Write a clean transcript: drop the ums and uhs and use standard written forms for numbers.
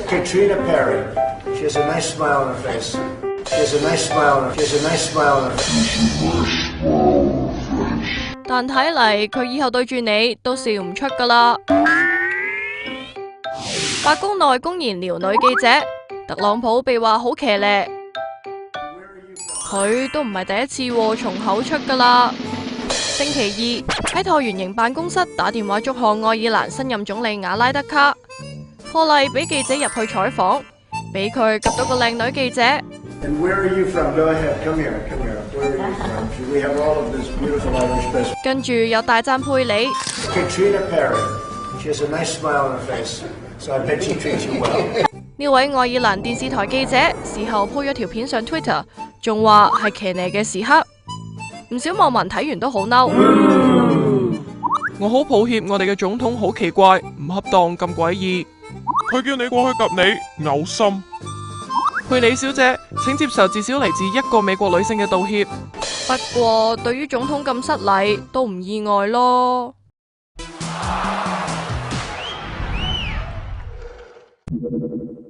Katrina Perry. She has a nice smile on her face. She has a nice smile on her. She has a nice smile on her face. 但睇嚟佢以後對住你都笑唔出㗎啦。白宮內公然撩女記者，特朗普被話好騎呢，佢都唔係第一次從口出㗎啦。星期二喺橢圓形辦公室打電話祝賀愛爾蘭新任總理瓦拉德卡，破例俾記者入去採訪，俾佢及到個靚女記者。And where are you from? Go ahead. Come here. Come here. Where are you from? We have all of this beautiful Irish business. 跟住又大讚佩你。Katrina Perry. She has a nice smile on her face. So I bet she treats you well. 呢位愛爾蘭電視台記者事後 po 咗條片上 Twitter， 仲話係騎呢嘅時刻。唔少網民睇完都好嬲。我好抱歉，我哋嘅總統好奇怪、唔恰當、咁詭異。佢叫你過去及你，嘔心。佩里小姐，請接受至少嚟自一個美國女性嘅道歉。不過對於總統咁失禮，都唔意外咯。